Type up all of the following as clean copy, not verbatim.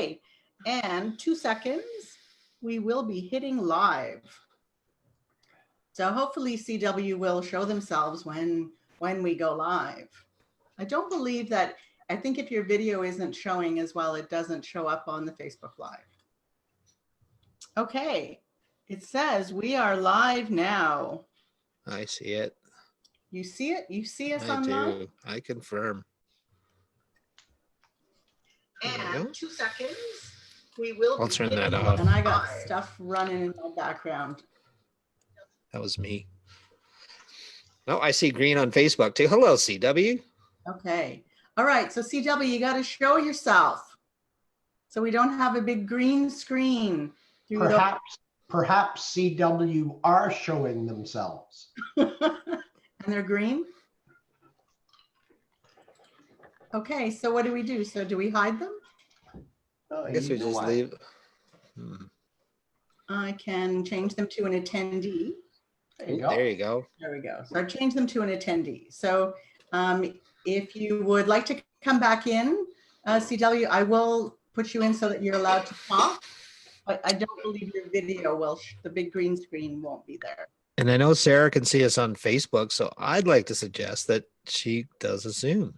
Okay, and 2 seconds, we will be hitting live. So hopefully CW will show themselves when we go live. I don't believe that, I think if your video isn't showing as well, it doesn't show up on the Facebook Live. Okay, it says we are live now. I see it. You see it? You see us I online? do. I confirm. And 2 seconds, we will I'll be turn hitting that off. and I got stuff running in my background. That was me. No, I see green on Facebook too. Hello, CW. Okay. All right. So CW, you got to show yourself. So we don't have a big green screen. Perhaps CW are showing themselves. And they're green? Okay. So what do we do? So do we hide them? I guess we just leave. I can change them to an attendee. There you go. There we go. So I've changed them to an attendee. So if you would like to come back in, CW, I will put you in so that you're allowed to talk. But I don't believe your video will, the big green screen won't be there. And I know Sarah can see us on Facebook, so I'd like to suggest that she does a Zoom.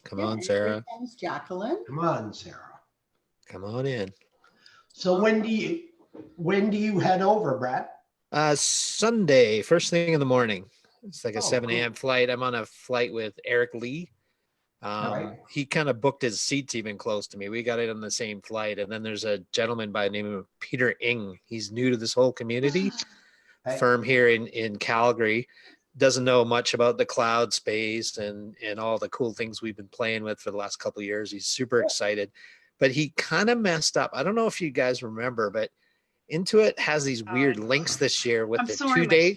Come on, Sarah. Thanks, Jacqueline. Come on, Sarah. Come on in. So when do you head over, Brad? Sunday, first thing in the morning. It's like a 7 cool. a.m. flight. I'm on a flight with Eric Lee. He kind of booked his seats even close to me. We got it on the same flight. And then there's a gentleman by the name of Peter Ng. He's new to this whole community firm here in Calgary. Doesn't know much about the cloud space and all the cool things we've been playing with for the last couple of years. He's super excited, but he kind of messed up. I don't know if you guys remember, but Intuit has these weird links this year with the 2-day.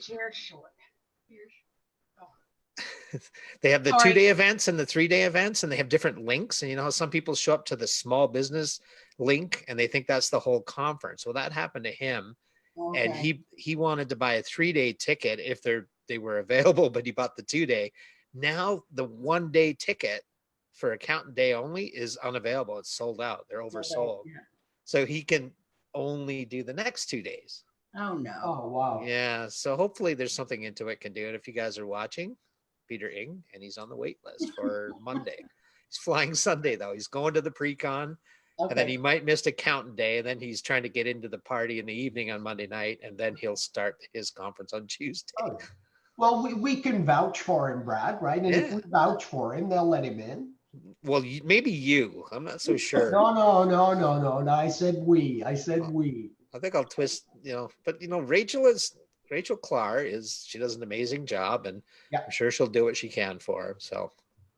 They have the 2-day events and the 3-day events, and they have different links. And you know how some people show up to the small business link and they think that's the whole conference. Well, that happened to him. Okay. And he wanted to buy a 3-day ticket if they were available, but he bought the 2-day. Now the 1-day ticket for Accountant Day only is unavailable. It's sold out. They're oversold. Yeah. So he can only do the next 2 days. Oh no. Oh wow. Yeah. So hopefully there's something Intuit can do it. If you guys are watching, Peter Ng, and he's on the wait list for Monday. He's flying Sunday though. He's going to the pre-con. Okay. And then he might miss Accountant Day, and then he's trying to get into the party in the evening on Monday night, and then he'll start his conference on Tuesday. Oh. Well, we can vouch for him, Brad, right? And if we vouch for him, they'll let him in. Well, maybe you. I'm not so sure. No. I said we. I think I'll twist, but Rachel Clark she does an amazing job, and I'm sure she'll do what she can for him. So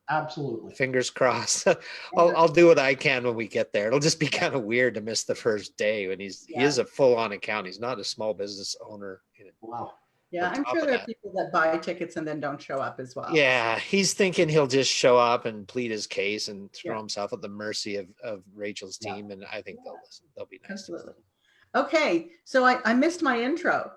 absolutely. Fingers crossed. I'll do what I can when we get there. It'll just be kind of weird to miss the first day when he is a full-on account. He's not a small business owner. Wow. Yeah, I'm sure there are people that buy tickets and then don't show up as well. Yeah, he's thinking he'll just show up and plead his case and throw himself at the mercy of Rachel's team, and I think they'll listen. They'll be nice. Absolutely. Okay, so I missed my intro.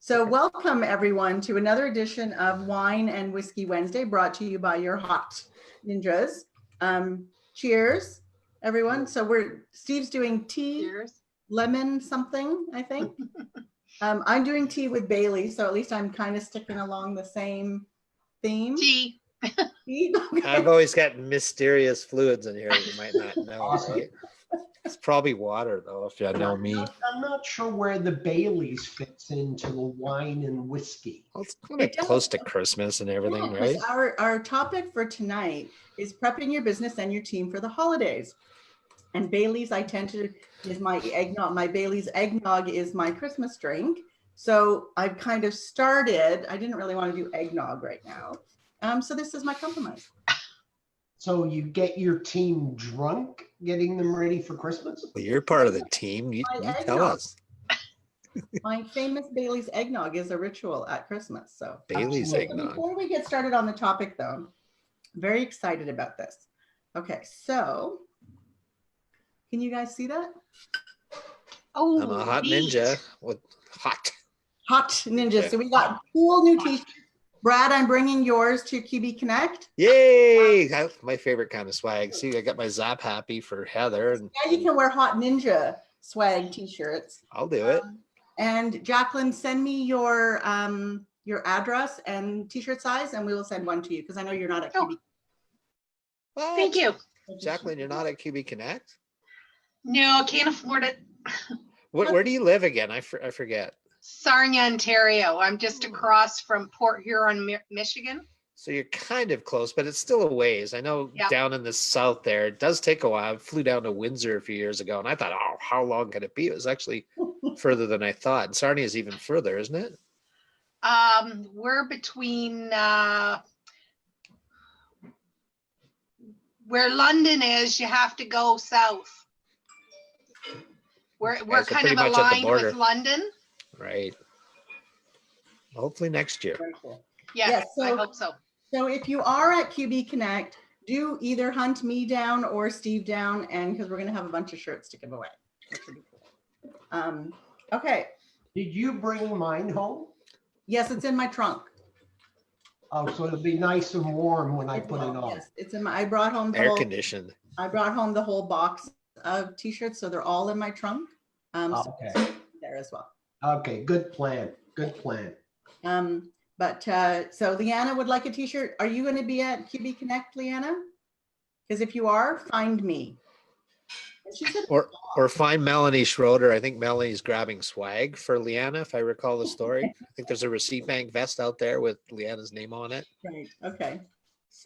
So welcome everyone to another edition of Wine and Whiskey Wednesday, brought to you by your hot ninjas. Cheers, everyone. So Steve's doing tea, lemon something, I think. I'm doing tea with Bailey, so at least I'm kind of sticking along the same theme. Tea. Okay. I've always got mysterious fluids in here that you might not know. Awesome. It's probably water, though, if you know me. I'm not sure where the Bailey's fits into the wine and whiskey. Well, it's kind of close to Christmas and everything, right? Our topic for tonight is prepping your business and your team for the holidays. And Bailey's, is my eggnog. My Bailey's eggnog is my Christmas drink. So I've kind of started. I didn't really want to do eggnog right now. So this is my compromise. So you get your team drunk, getting them ready for Christmas? Well, you're part of the team. You tell us. My famous Bailey's eggnog is a ritual at Christmas. So Bailey's eggnog. Before we get started on the topic, though, I'm very excited about this. Okay, so can you guys see that? Oh, I'm a hot ninja with hot ninja. So we got cool new t-shirts. Brad, I'm bringing yours to QB Connect. Yay! That's my favorite kind of swag. See, I got my Zap Happy for Heather, and Now you can wear Hot Ninja swag t-shirts. I'll do it. And Jacqueline, send me your address and t-shirt size, and we will send one to you because I know you're not at QB. What? Thank you. Jacqueline, you're not at QB Connect? No, can't afford it. Where do you live again? I forget. Sarnia, Ontario. I'm just across from Port Huron, Michigan. So you're kind of close, but it's still a ways. I know Yep. down in the south there, it does take a while. I flew down to Windsor a few years ago, and I thought, oh, how long could it be? It was actually further than I thought. And Sarnia is even further, isn't it? We're between where London is. You have to go south. We're so kind pretty of much at the aligned border. with London. Right. Hopefully next year. Very cool. Yes, Yeah, I so- hope so. So if you are at QB Connect, do either hunt me down or Steve down, and because we're going to have a bunch of shirts to give away. Which would be cool. Okay. Did you bring mine home? Yes, it's in my trunk. Oh, so it'll be nice and warm when I put it on. Yes, it's in my. I brought home the Air whole. conditioned. I brought home the whole box of t-shirts, so they're all in my trunk. So Okay. there as well. Okay, good plan. Good plan. So Leanna would like a t-shirt. Are you going to be at QB Connect, Leanna? Because if you are, find me. And she said, Or find Melanie Schroeder. I think Melanie's grabbing swag for Leanna, if I recall the story. I think there's a receipt bank vest out there with Leanna's name on it. right, okay.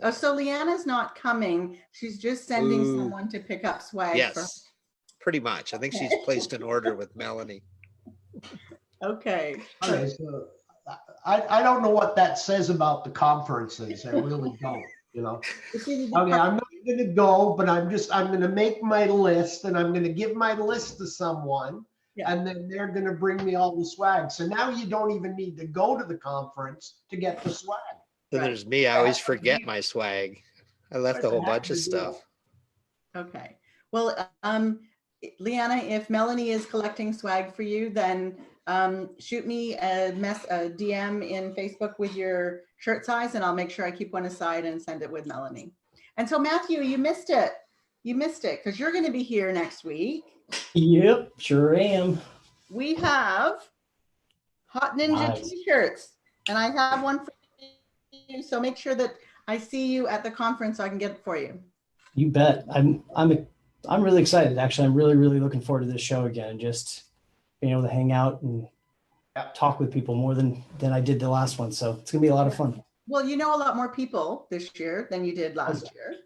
Oh, so Leanna's not coming. She's just sending Ooh. someone to pick up swag. Yes, pretty much. I think she's placed an order with Melanie. Okay. Okay, so I don't know what that says about the conferences. I really don't, you know. Okay, I'm not going to go, but I'm going to make my list and I'm going to give my list to someone. Yeah. And then they're going to bring me all the swag. So now you don't even need to go to the conference to get the swag. Then Right. there's me. I always forget my swag. I left a whole bunch of stuff. Okay. Well, Leanna, if Melanie is collecting swag for you, then shoot me a DM in Facebook with your shirt size, and I'll make sure I keep one aside and send it with Melanie. And so Matthew, you missed it. You missed it because you're going to be here next week. Yep, sure am. We have Hot Ninja Nice. t-shirts, and I have one for you. So make sure that I see you at the conference so I can get it for you. You bet. I'm really excited. Actually, I'm really looking forward to this show again and just being able to hang out and talk with people more than I did the last one. So it's gonna be a lot of fun. Well, you know a lot more people this year than you did last year.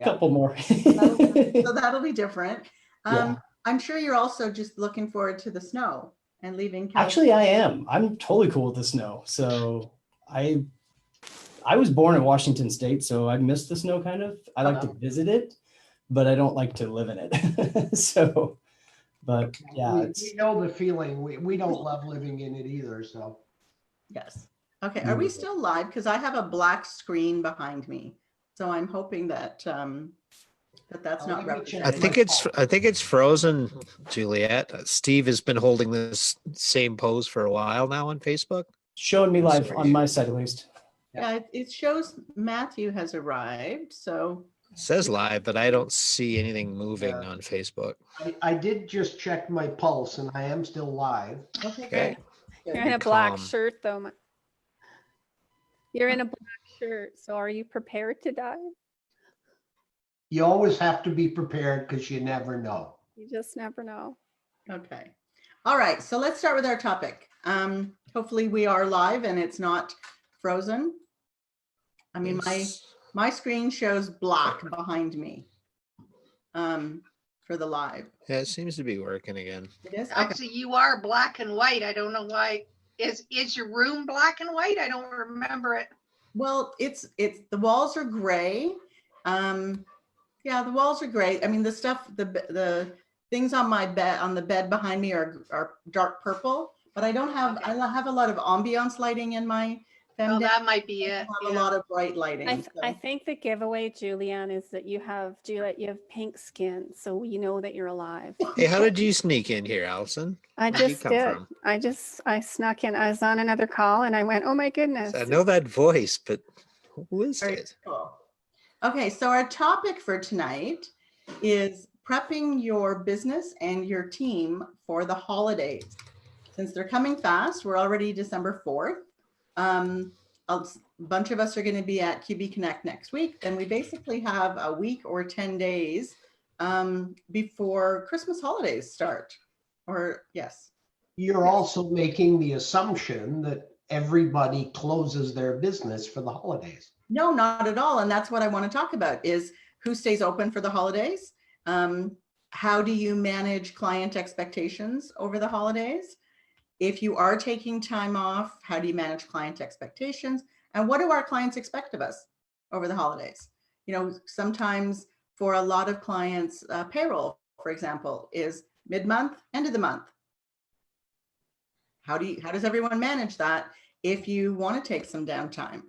A couple more. So that'll be different. Yeah. I'm sure you're also just looking forward to the snow and leaving. Actually, I am. I'm totally cool with the snow. So I was born in Washington State, so I miss the snow kind of. I like to visit it, but I don't like to live in it. So, but yeah, We know the feeling. We don't love living in it either. So Yes. Okay. Are we still live? Because I have a black screen behind me, so I'm hoping that that's not let me check. represented. I think it's frozen, Juliet. Steve has been holding this same pose for a while now on Facebook. showing me live on my side at least. Yeah, it shows Matthew has arrived. So It says live, but I don't see anything moving Yeah. on Facebook. I did just check my pulse and I am still live. okay. Okay. Good. You're in a black Calm. shirt, though. You're in a black shirt, so are you prepared to die? You always have to be prepared because you never know. You just never know. Okay. All right. So let's start with our topic. Hopefully we are live and it's not frozen. I mean, my screen shows black behind me for the live. Yeah, it seems to be working again. It is? Okay. Actually, you are black and white. I don't know why. Is your room black and white? I don't remember it. Well, it's the walls are gray. Yeah, the walls are gray. I mean, the stuff, the things on my bed, on the bed behind me are dark purple, but I don't have, I have a lot of ambiance lighting in my Oh, that might be it. have a Yeah. lot of bright lighting. I think the giveaway, Julianne, is that Juliet, you have pink skin, so we know that you're alive. Hey, how did you sneak in here, Allison? I Where'd you just come did. from? I snuck in. I was on another call and I went, oh my goodness. I know that voice, but who is Very it? cool. Okay, so our topic for tonight is prepping your business and your team for the holidays. Since they're coming fast, we're already December 4th. A bunch of us are going to be at QB Connect next week, and we basically have a week or 10 days before Christmas holidays start. Or yes. You're also making the assumption that everybody closes their business for the holidays. No, not at all. And that's what I want to talk about is who stays open for the holidays. How do you manage client expectations over the holidays? If you are taking time off, how do you manage client expectations? And what do our clients expect of us over the holidays? You know, sometimes for a lot of clients, payroll, for example, is mid-month, end of the month. How does everyone manage that if you want to take some downtime?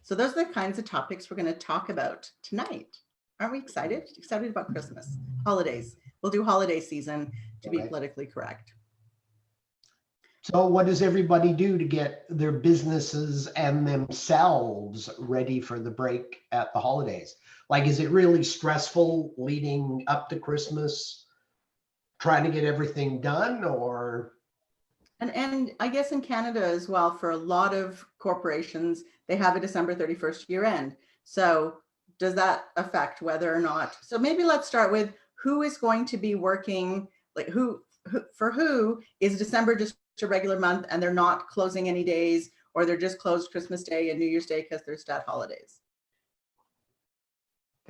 So those are the kinds of topics we're going to talk about tonight. Aren't we excited? Excited about Christmas, holidays. We'll do holiday season to be politically correct. So what does everybody do to get their businesses and themselves ready for the break at the holidays? Like, is it really stressful leading up to Christmas, trying to get everything done, or? And I guess in Canada as well, for a lot of corporations, they have a December 31st year end. So does that affect whether or not? So maybe let's start with who is going to be working, like who is December just a regular month and they're not closing any days, or they're just closed Christmas Day and New Year's Day because they're stat holidays?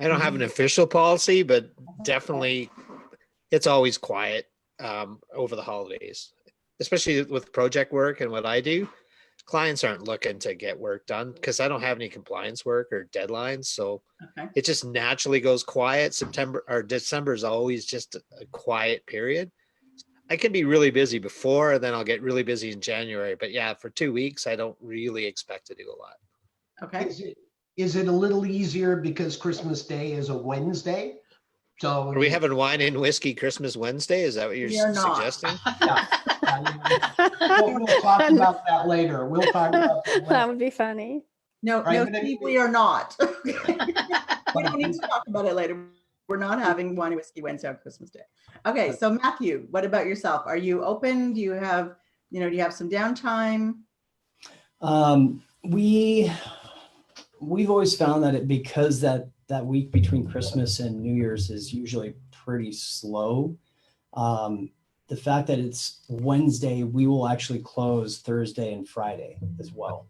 I don't have an official policy, but definitely it's always quiet over the holidays, especially with project work and what I do. Clients aren't looking to get work done because I don't have any compliance work or deadlines. So it just naturally goes quiet. September or December is always just a quiet period. I can be really busy before, and then I'll get really busy in January. But yeah, for 2 weeks, I don't really expect to do a lot. Okay. Is it a little easier because Christmas Day is a Wednesday? So Are we having wine and whiskey Christmas Wednesday? Is that what you're suggesting? Yeah. We'll talk about that later. We'll talk about that later. That would be funny. No, Right, no, Steve, we are not. We don't need to talk about it later. We're not having wine and whiskey Wednesday on Christmas Day. Okay, so Matthew, what about yourself? Are you open? Do you have some downtime? We've always found that because that week between Christmas and New Year's is usually pretty slow. The fact that it's Wednesday, we will actually close Thursday and Friday as well.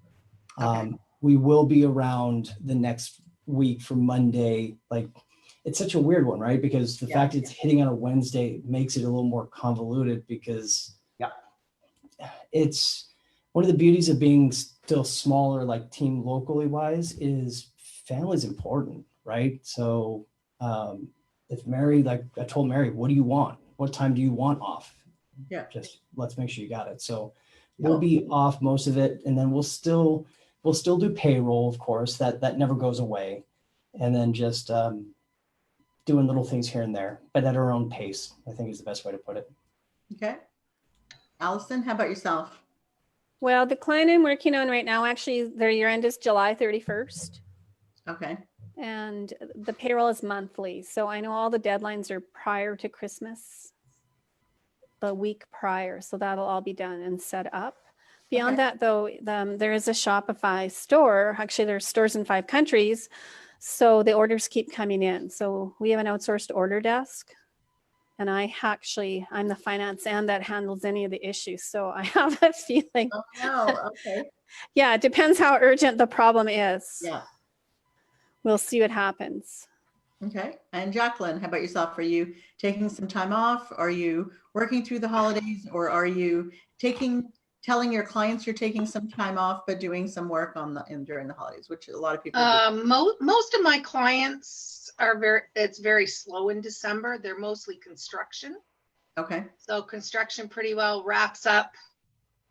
We will be around the next week for Monday. Like, it's such a weird one, right? Because the fact it's hitting on a Wednesday makes it a little more convoluted because it's one of the beauties of being still smaller, like team locally wise, is family's important, right? So if Mary, like I told Mary, what do you want? What time do you want off? Yeah. Just let's make sure you got it. So we'll be off most of it. And then we'll still do payroll, of course, that never goes away. And then just doing little things here and there, but at our own pace, I think is the best way to put it. Okay. Allison, how about yourself? Well, the client I'm working on right now, actually, their year end is July 31st. Okay. And the payroll is monthly. So I know all the deadlines are prior to Christmas, the week prior. So that'll all be done and set up. Beyond that, though, there is a Shopify store. Actually, there's stores in 5 countries. So the orders keep coming in. So we have an outsourced order desk. And I'm the finance end that handles any of the issues. So I have a feeling. Oh, no. Okay. Yeah, it depends how urgent the problem is. Yeah. We'll see what happens. Okay. And Jacqueline, how about yourself? Are you taking some time off? Are you working through the holidays, or are you telling your clients you're taking some time off, but doing some work during the holidays, which a lot of people do? Most of my clients it's very slow in December. They're mostly construction. Okay. So construction pretty well wraps up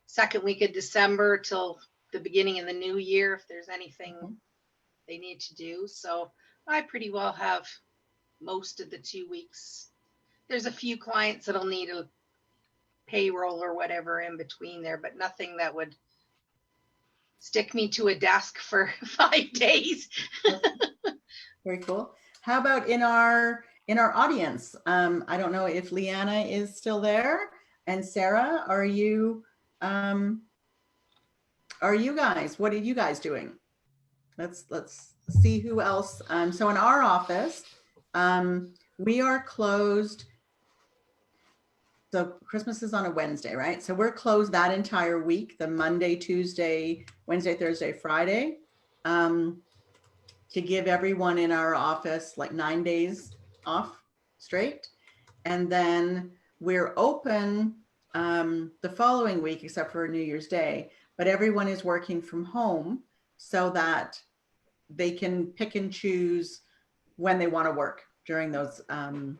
second week of December till the beginning of the new year if there's anything Mhm. they need to do. So I pretty well have most of the 2 weeks. There's a few clients that'll need a payroll or whatever in between there, but nothing that would stick me to a desk for 5 days. Very cool. How about in our audience? I don't know if Leanna is still there, and Sarah, are you guys? What are you guys doing? Let's see who else. So in our office, we are closed. So Christmas is on a Wednesday, right? So we're closed that entire week, the Monday, Tuesday, Wednesday, Thursday, Friday, to give everyone in our office like 9 days off straight. And then we're open the following week, except for New Year's Day, but everyone is working from home so that they can pick and choose when they want to work during those days.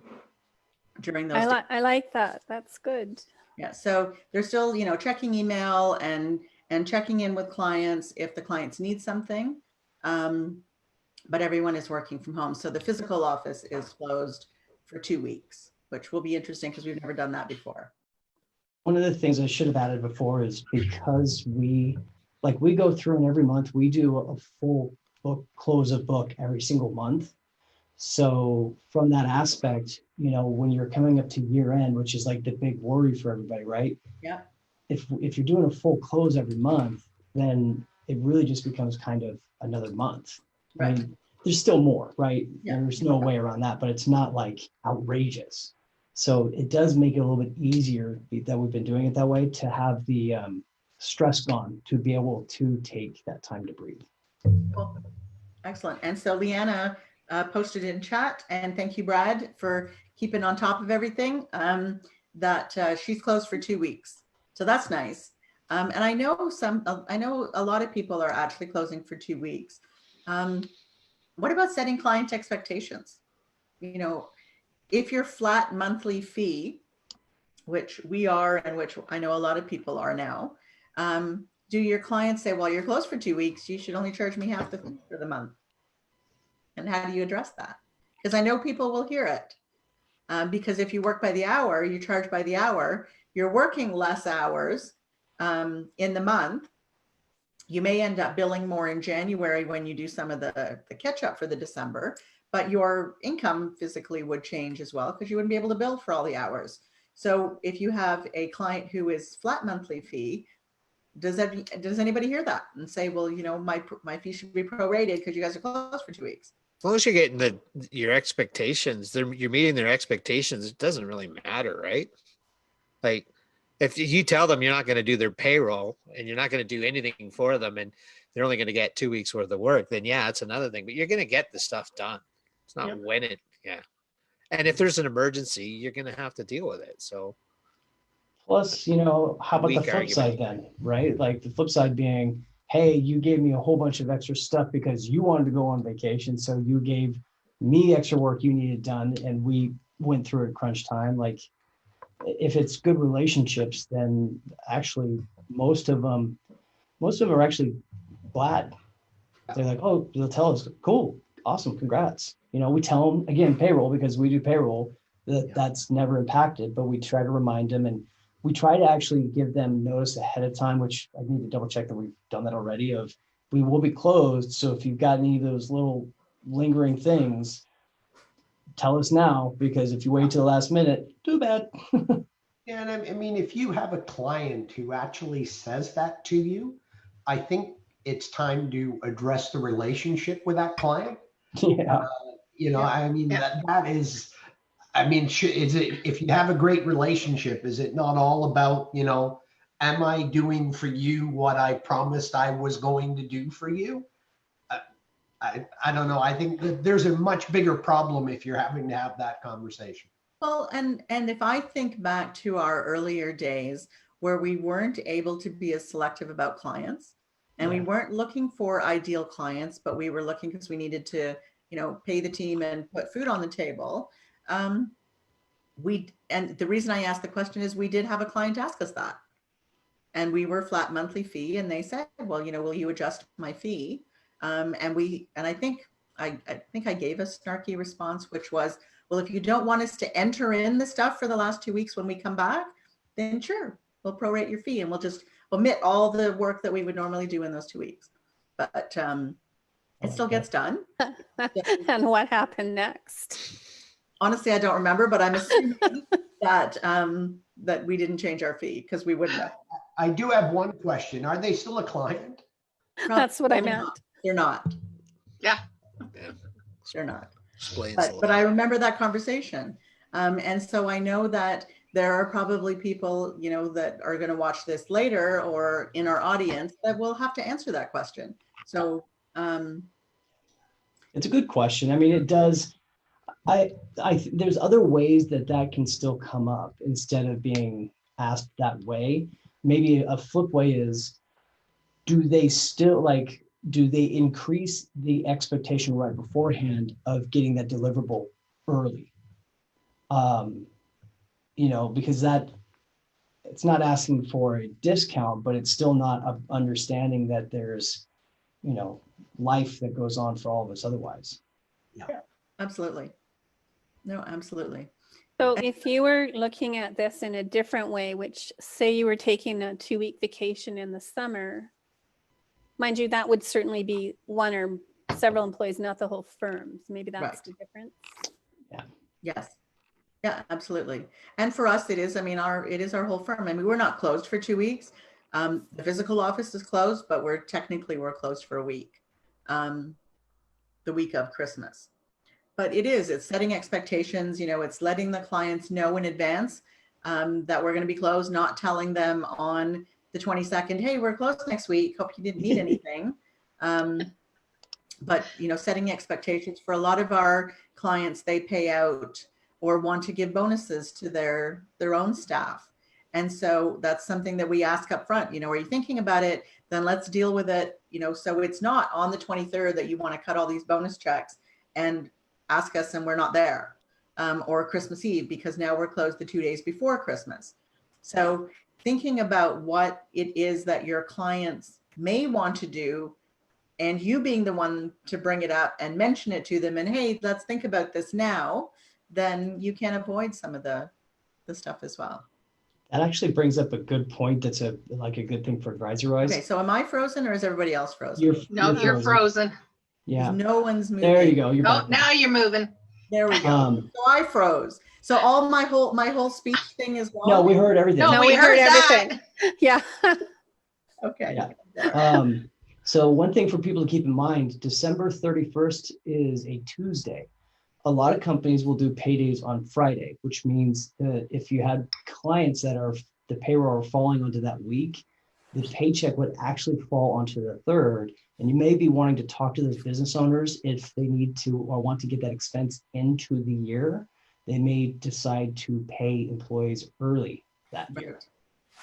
I like that. That's good. Yeah, so they're still, checking email and checking in with clients if the clients need something. But everyone is working from home. So the physical office is closed for 2 weeks, which will be interesting because we've never done that before. One of the things I should have added before is because we go through and every month we do a full book close of book every single month. So from that aspect, when you're coming up to year end, which is like the big worry for everybody, right? Yeah. If you're doing a full close every month, then it really just becomes kind of another month. Right. I mean, there's still more, right? Yeah. There's no way around that, but it's not like outrageous. So it does make it a little bit easier that we've been doing it that way to have the stress gone, to be able to take that time to breathe. Cool. Excellent. And so Leanna posted in chat, and thank you, Brad, for keeping on top of everything, that she's closed for 2 weeks. So that's nice. And I know a lot of people are actually closing for 2 weeks. What about setting client expectations? If your flat monthly fee, which we are, and which I know a lot of people are now, do your clients say, well, you're closed for 2 weeks, you should only charge me half the fee for the month? And how do you address that? Because I know people will hear it. Because if you work by the hour, you charge by the hour, you're working less hours in the month. You may end up billing more in January when you do some of the catch up for the December, but your income physically would change as well because you wouldn't be able to bill for all the hours. So if you have a client who is flat monthly fee, does anybody hear that and say, well, my fee should be prorated because you guys are closed for 2 weeks? As long as you're getting your expectations, you're meeting their expectations, it doesn't really matter, right? Like if you tell them you're not going to do their payroll and you're not going to do anything for them and they're only going to get 2 weeks worth of work, then yeah, it's another thing, but you're going to get the stuff done. It's not yeah. And if there's an emergency, you're going to have to deal with it. So plus, how about the flip side then, right? Like the flip side being, hey, you gave me a whole bunch of extra stuff because you wanted to go on vacation. So you gave me extra work you needed done and we went through it crunch time. Like if it's good relationships, then actually most of them are actually glad. They're like, oh, they'll tell us, cool, awesome, congrats. We tell them, again, payroll, because we do payroll, that's never impacted, but we try to remind them and we try to actually give them notice ahead of time, which I need to double check that we've done that already, of we will be closed. So if you've got any of those little lingering things, tell us now, because if you wait till the last minute, too bad. Yeah, and I mean, if you have a client who actually says that to you, I think it's time to address the relationship with that client. Yeah. I mean, that is, I mean, is it, if you have a great relationship, is it not all about, am I doing for you what I promised I was going to do for you? I don't know. I think that there's a much bigger problem if you're having to have that conversation. Well, and if I think back to our earlier days where we weren't able to be as selective about clients, and we weren't looking for ideal clients, but we were looking because we needed to, pay the team and put food on the table. And the reason I asked the question is we did have a client ask us that. and we were flat monthly fee, and they said, well, will you adjust my fee? And I think I gave a snarky response, which was, well, if you don't want us to enter in the stuff for the last 2 weeks when we come back, then sure, we'll prorate your fee and we'll just omit all the work that we would normally do in those 2 weeks. But it still gets done. And what happened next? Honestly, I don't remember, but I'm assuming that that we didn't change our fee because we wouldn't have. I do have one question. Are they still a client? That's what I Probably meant. not. They're not. Yeah. Yeah. They're not. Explains a But lot. I remember that conversation. And so I know that there are probably people, that are going to watch this later or in our audience that will have to answer that question. So It's a good question. I mean, it does. There's other ways that can still come up instead of being asked that way. Maybe a flip way is, do they increase the expectation right beforehand of getting that deliverable early? Because it's not asking for a discount, but it's still not understanding that there's, life that goes on for all of us otherwise. yeah, absolutely. No, absolutely. So if you were looking at this in a different way, which say you were taking a 2-week vacation in the summer, mind you, that would certainly be one or several employees, not the whole firm. So maybe that's Right. the difference. Yes. Yeah, absolutely. And for us, it is, it is our whole firm. We're not closed for 2 weeks. The physical office is closed, but we're closed for a week, the week of Christmas. But it's setting expectations, it's letting the clients know in advance that we're going to be closed, not telling them on the 22nd, hey, we're closed next week. Hope you didn't need anything. But, setting expectations for a lot of our clients, they pay out or want to give bonuses to their own staff. And so that's something that we ask up front, are you thinking about it? Then let's deal with it, so it's not on the 23rd that you want to cut all these bonus checks and ask us and we're not there, or Christmas Eve, because now we're closed the 2 days before Christmas. So thinking about what it is that your clients may want to do, and you being the one to bring it up and mention it to them, and hey, let's think about this now, then you can avoid some of the stuff as well. That actually brings up a good point. That's a good thing for advisor-wise. Okay, so am I frozen or is everybody else frozen? You're frozen. Yeah. No one's moving. There you go. You're Oh, back. now you're moving. There we go. So I froze. So all my whole speech thing is gone. No, we heard everything. No, No, we we heard heard that. everything. Yeah. Okay. Yeah. So one thing for people to keep in mind, December 31st is a Tuesday. A lot of companies will do paydays on Friday, which means that if you had clients that are the payroll are falling onto that week, the paycheck would actually fall onto the 3rd. And you may be wanting to talk to those business owners if they need to or want to get that expense into the year. They may decide to pay employees early that year.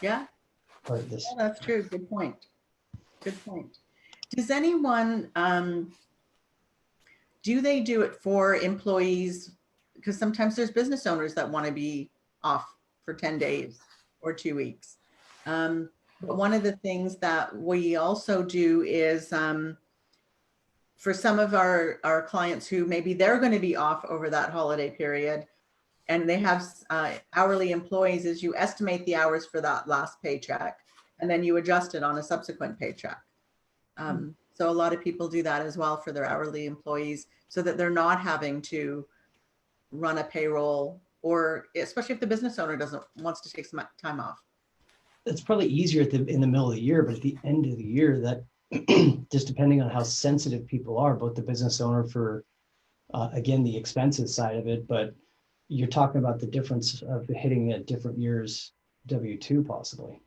Yeah. Or this. Yeah, that's true. Good point. Good point. Does anyone, do they do it for employees? Because sometimes there's business owners that want to be off for 10 days or 2 weeks. But one of the things that we also do is for some of our clients who maybe they're going to be off over that holiday period and they have hourly employees, is you estimate the hours for that last paycheck and then you adjust it on a subsequent paycheck. So a lot of people do that as well for their hourly employees so that they're not having to run a payroll, or especially if the business owner wants to take some time off. It's probably easier in the middle of the year, but at the end of the year, that just depending on how sensitive people are, both the business owner for, again, the expenses side of it, but you're talking about the difference of hitting a different year's W-2 possibly.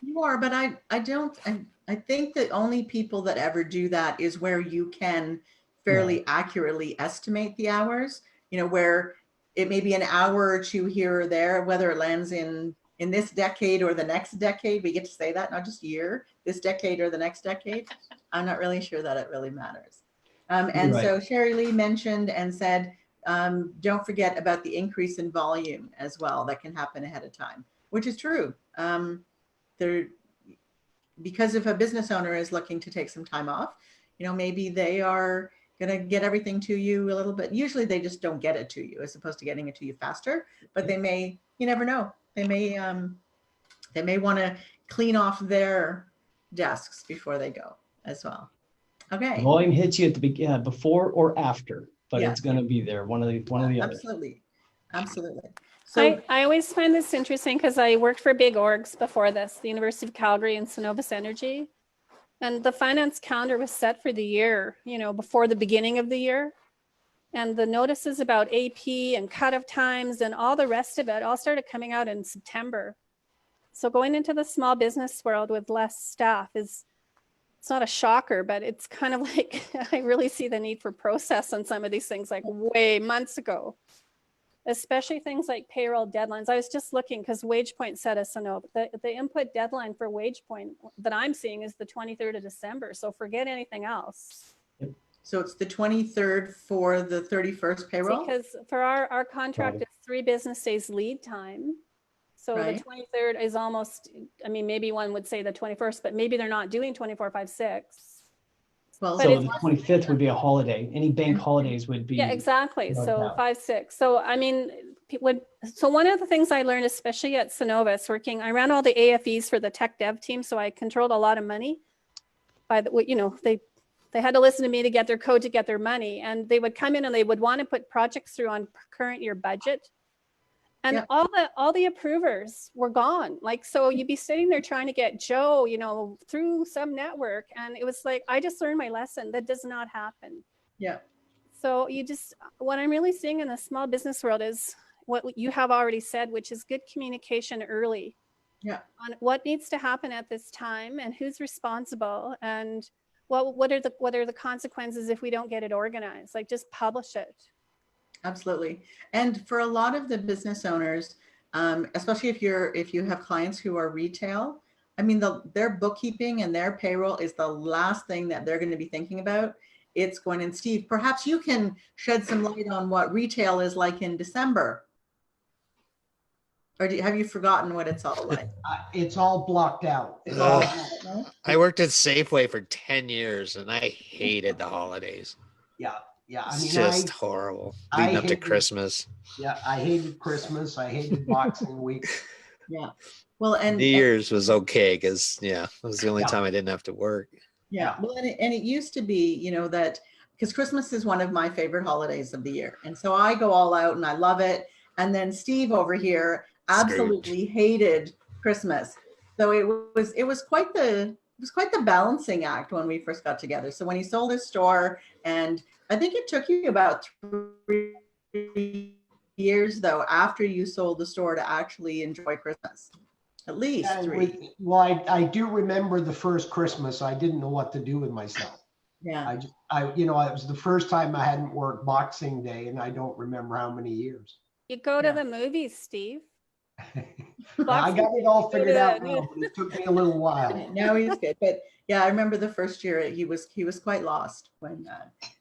You are, but I think the only people that ever do that is where you can fairly accurately estimate the hours, where it may be an hour or two here or there, whether it lands in this decade or the next decade. We get to say that, not just year, this decade or the next decade. I'm not really sure that it really matters. And Right. So Sherry Lee mentioned and said, don't forget about the increase in volume as well that can happen ahead of time, which is true. because if a business owner is looking to take some time off, maybe they are going to get everything to you a little bit. Usually they just don't get it to you as opposed to getting it to you faster, but they may, you never know. They may want to clean off their desks before they go as well. Okay. Volume hits you at the before or after, but Yeah. it's going to be there. One of the other. Absolutely. Absolutely. So I always find this interesting because I worked for big orgs before this, the University of Calgary and Synovus Energy. And the finance calendar was set for the year, before the beginning of the year. And the notices about AP and cut-off times and all the rest of it all started coming out in September. So going into the small business world with less staff it's not a shocker, but it's kind of like, I really see the need for process on some of these things like way months ago, especially things like payroll deadlines. I was just looking because WagePoint set us a note. The input deadline for WagePoint that I'm seeing is the 23rd of December. So forget anything else. So it's the 23rd for the 31st payroll? Because for our contract, it's 3 business days lead time. So Right. the 23rd is almost, maybe one would say the 21st, but maybe they're not doing 24, 5, 6. Well, But So it's- the 25th would be a holiday. Any bank holidays would be. Yeah, exactly. like So that. 5, 6. So so one of the things I learned, especially at Synovus working, I ran all the AFEs for the tech dev team. So I controlled a lot of money they had to listen to me to get their code, to get their money. And they would come in and they would want to put projects through on current year budget. And Yep. all the approvers were gone. So you'd be sitting there trying to get Joe, through some network. And it was like, I just learned my lesson. That does not happen. yeah. So what I'm really seeing in the small business world is what you have already said, which is good communication early. Yeah. On what needs to happen at this time and who's responsible and what are the consequences if we don't get it organized? Like just publish it. Absolutely. And for a lot of the business owners, especially if you have clients who are retail, their bookkeeping and their payroll is the last thing that they're going to be thinking about. It's going, and Steve, perhaps you can shed some light on what retail is like in December. Or have you forgotten what it's all like? It's all blocked out. It's all, No? I worked at Safeway for 10 years and I hated the holidays. yeah. It's just horrible. I Leading up to hated- Christmas. Yeah, I hated Christmas. I hated Boxing Week. Yeah. Well, and New Year's was okay because, it was the only Yeah. time I didn't have to work. yeah. Well, and it used to be, that because Christmas is one of my favorite holidays of the year. And so I go all out and I love it. And then Steve over here absolutely hated Christmas. So it was quite the balancing act when we first got together. So when he sold his store, and I think it took you about 3 years though after you sold the store to actually enjoy Christmas. At least Yeah, 3. well, I do remember the first Christmas. I didn't know what to do with myself. Yeah. It was the first time I hadn't worked Boxing Day, and I don't remember how many years. You go to Yeah. the movies, Steve. I got it all figured out now, but it took me a little while. Now he's good, but yeah, I remember the first year he was quite lost when.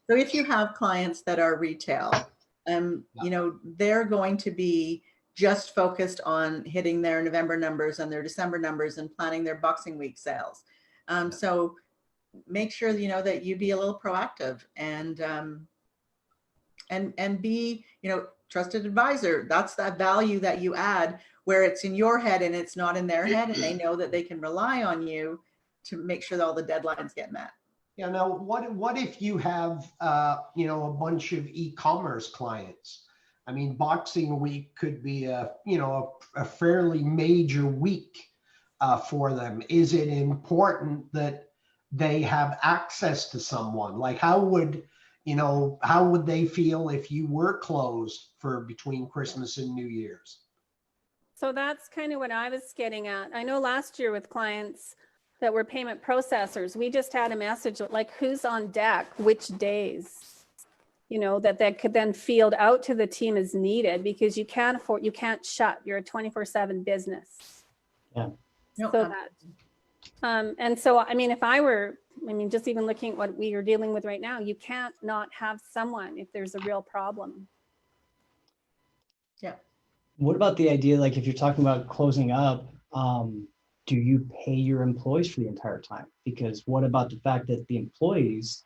So if you have clients that are retail, they're going to be just focused on hitting their November numbers and their December numbers and planning their Boxing Week sales. So make sure that you be a little proactive and be trusted advisor. That's that value that you add, where it's in your head and it's not in their head, and they know that they can rely on you to make sure that all the deadlines get met. Yeah. Now, what if you have a bunch of e-commerce clients? Boxing Week could be a fairly major week for them. Is it important that they have access to someone? Like, how would they feel if you were closed for between Christmas and New Year's? So that's kind of what I was getting at. I know last year with clients that were payment processors, we just had a message like who's on deck, which days, that could then field out to the team as needed, because you can't shut. You're a 24/7 business. Yeah. No, So that, and so, if I were, just even looking at what we are dealing with right now, you can't not have someone if there's a real problem. Yeah. What about the idea, like if you're talking about closing up, do you pay your employees for the entire time? Because what about the fact that the employees,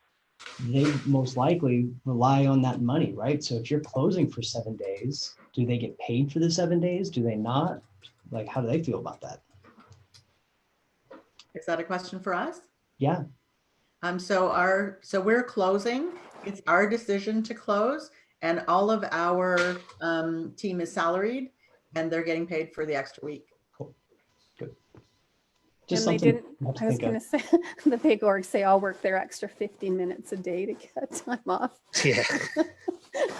they most likely rely on that money, right? So if you're closing for 7 days, do they get paid for the 7 days? Do they not? Like, how do they feel about that? Is that a question for us? Yeah. So we're closing. It's our decision to close, and all of our team is salaried, and they're getting paid for the extra week. Cool. Good. Just And they something didn't, not to I was think of. gonna say, the big orgs say I'll work their extra 15 minutes a day to get time off. Yeah.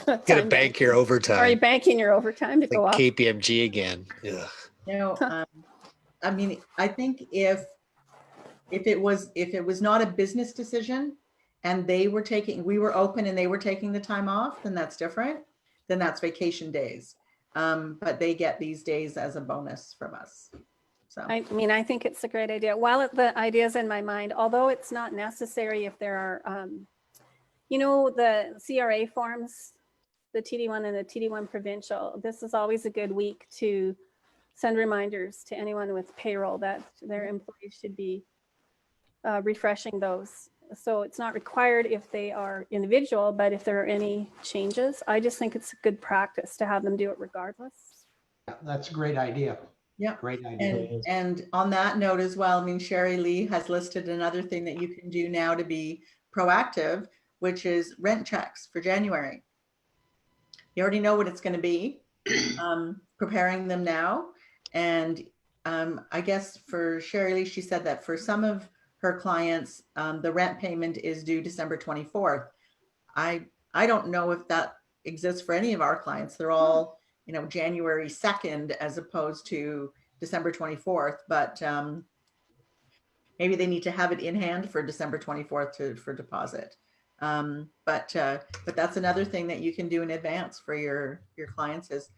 Time Gotta bank your Are you overtime. banking your overtime to go Like off? KPMG again. Yeah. You know, I mean, I think if it was not a business decision and we were open and they were taking the time off, then that's different. Then that's vacation days. But they get these days as a bonus from us. So I mean, I think it's a great idea. While the idea's in my mind, although it's not necessary if there are, you know, the CRA forms, the TD1 and the TD1 provincial, this is always a good week to send reminders to anyone with payroll that their employees should be refreshing those. So it's not required if they are individual, but if there are any changes, I just think it's a good practice to have them do it regardless. That's a great idea. yeah. Great idea. And on that note as well, I mean, Sherry Lee has listed another thing that you can do now to be proactive, which is rent checks for January. You already know what it's going to be, preparing them now. And I guess for Sherry Lee, she said that for some of her clients, the rent payment is due December 24th. I don't know if that exists for any of our clients. They're all, you know, January 2nd as opposed to December 24th, but maybe they need to have it in hand for December 24th for deposit. But that's another thing that you can do in advance for your clients is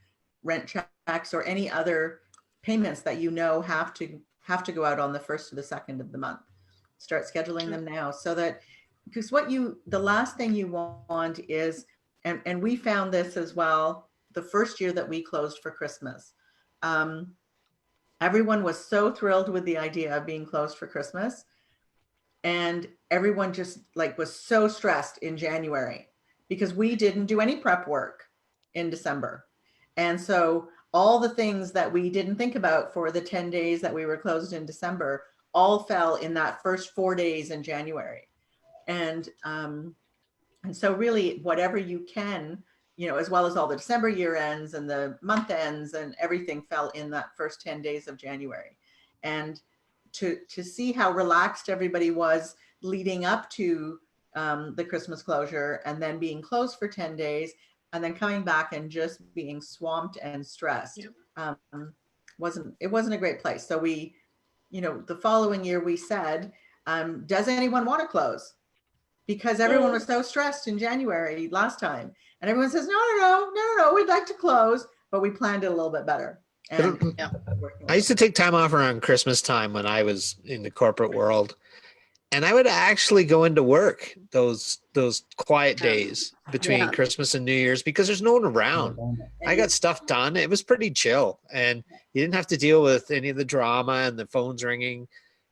rent checks or any other payments that you know have to go out on the 1st to the 2nd of the month. Start scheduling them now so that, because the last thing you want is, and we found this as well, the first year that we closed for Christmas, everyone was so thrilled with the idea of being closed for Christmas. And everyone just like was so stressed in January because we didn't do any prep work in December. And so all the things that we didn't think about for the 10 days that we were closed in December all fell in that first 4 days in January. And so really whatever you can, you know, as well as all the December year ends and the month ends and everything fell in that first 10 days of January. And to see how relaxed everybody was leading up to the Christmas closure and then being closed for 10 days and then coming back and just being swamped and stressed. Yep. It wasn't a great place. So we, you know, the following year we said, does anyone want to close? Because everyone was so stressed in January last time. And everyone says, no, we'd like to close, but we planned it a little bit better. And I used to take time off around Christmas time when I was in the corporate world. And I would actually go into work those quiet days between Christmas and New Year's because there's no one around. I got stuff done. It was pretty chill. And you didn't have to deal with any of the drama and the phones ringing.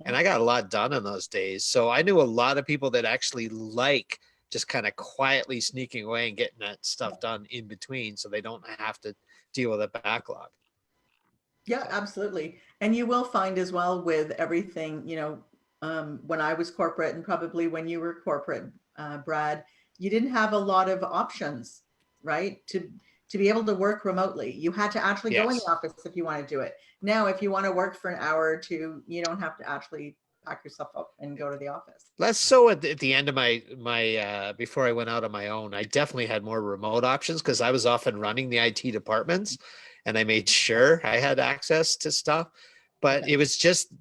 And I got a lot done on those days. So I knew a lot of people that actually like just kind of quietly sneaking away and getting that stuff done in between so they don't have to deal with a backlog. Yeah, absolutely. And you will find as well with everything, you know, when I was corporate and probably when you were corporate, Brad, you didn't have a lot of options, right? To be able to work remotely. You had to actually go in the office if you want to do it. Now, if you want to work for an hour or two, you don't have to actually pack yourself up and go to the office. Less so at the end of my before I went out on my own, I definitely had more remote options because I was often running the IT departments and I made sure I had access to stuff. But it was just,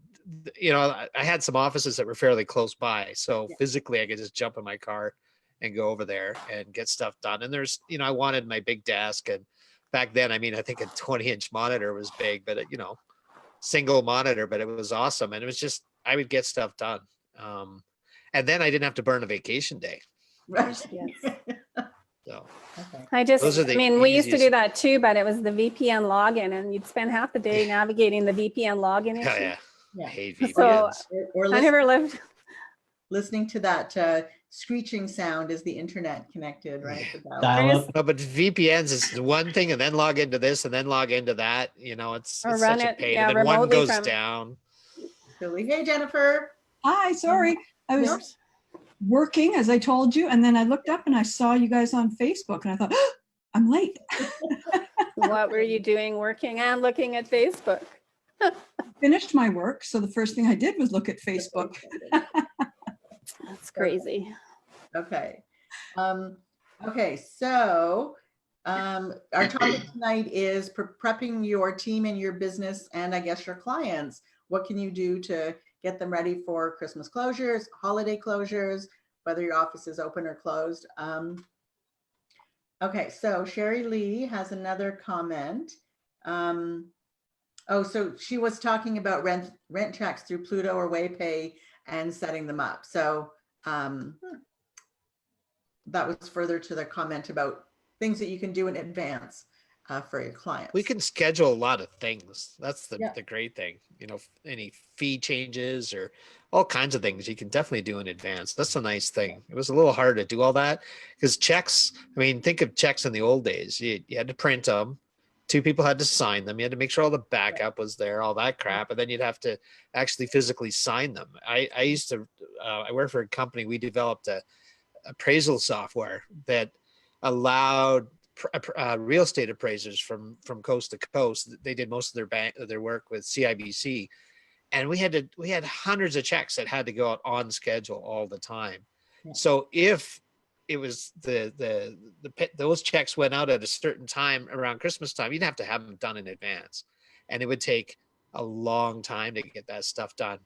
you know, I had some offices that were fairly close by. So physically I could just jump in my car and go over there and get stuff done. And there's, you know, I wanted my big desk. And back then, I mean, I think a 20-inch monitor was big, but, you know, single monitor, but it was awesome. And it was just, I would get stuff done. And then I didn't have to burn a vacation day. Right. Yes. So I mean, we used to do that too, but it was the VPN login and you'd spend half the day navigating the VPN login issue. Yeah. I hate So, VPNs. Or I never lived. listening to that screeching sound is the internet connected, right? Yeah. The dial-up. Dial up. No, but VPNs is one thing, and then log into this, and then log into that. You know, it's Or such run a it, pain. yeah, And then one remotely goes from- down. Silly. Hey, Jennifer. Hi, sorry. I was There's- working, as I told you, and then I looked up and I saw you guys on Facebook and I thought, "Oh, I'm late." What were you doing, working and looking at Facebook? Finished my work, so the first thing I did was look at Facebook. That's crazy. Okay. Okay, so our topic tonight is prepping your team and your business and I guess your clients. What can you do to get them ready for Christmas closures, holiday closures, whether your office is open or closed? Okay, so Sherry Lee has another comment. Oh, so she was talking about rent checks through Pluto or WayPay and setting them up. So that was further to the comment about things that you can do in advance for your clients. We can schedule a lot of things. That's the Yeah. great thing. You know, any fee changes or all kinds of things you can definitely do in advance. That's a nice thing. It was a little hard to do all that because checks, I mean, think of checks in the old days. You had to print them. Two people had to sign them. You had to make sure all the backup was there, all that crap. And then you'd have to actually physically sign them. I used to, I worked for a company. We developed a appraisal software that allowed real estate appraisers from coast to coast. They did most of their work with CIBC, and we had hundreds of checks that had to go out on schedule all the time. Yeah. So if it was those checks went out at a certain time around Christmas time, you'd have to have them done in advance, and it would take a long time to get that stuff done.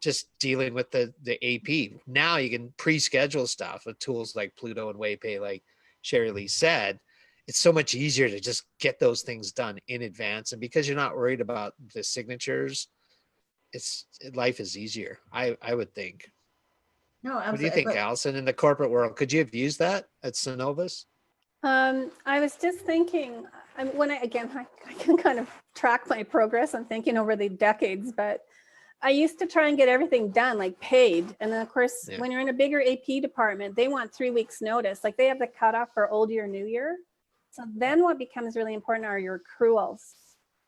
Just dealing with the AP. Now you can pre-schedule stuff with tools like Pluto and WayPay, like Sherry Lee said. It's so much easier to just get those things done in advance. And because you're not worried about the signatures, life is easier, I would think. No, What do you absolutely. think, Allison, in the corporate world? Could you have used that at Synovus? I was just thinking, I can kind of track my progress. I'm thinking over the decades, but I used to try and get everything done, like paid. And then of course, Yeah. when you're in a bigger AP department, they want 3 weeks notice. Like they have the cutoff for old year, new year. So then what becomes really important are your accruals.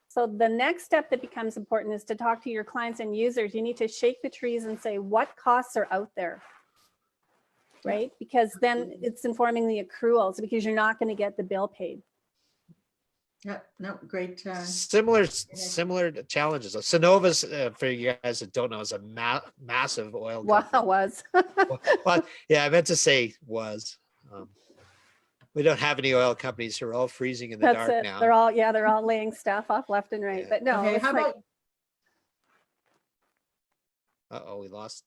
So the next step that becomes important is to talk to your clients and users. You need to shake the trees and say, what costs are out there? Right? Because then it's informing the accruals because you're not going to get the bill paid. Yeah, no, great. Similar challenges. Synovus, for you guys that don't know, is a massive oil company. Wow, was. Well, yeah, I meant to say was. We don't have any oil companies who are all freezing in the That's dark it. now. They're all laying stuff off left and right. Yeah. But no, Okay, it's how like, about Uh-oh, we lost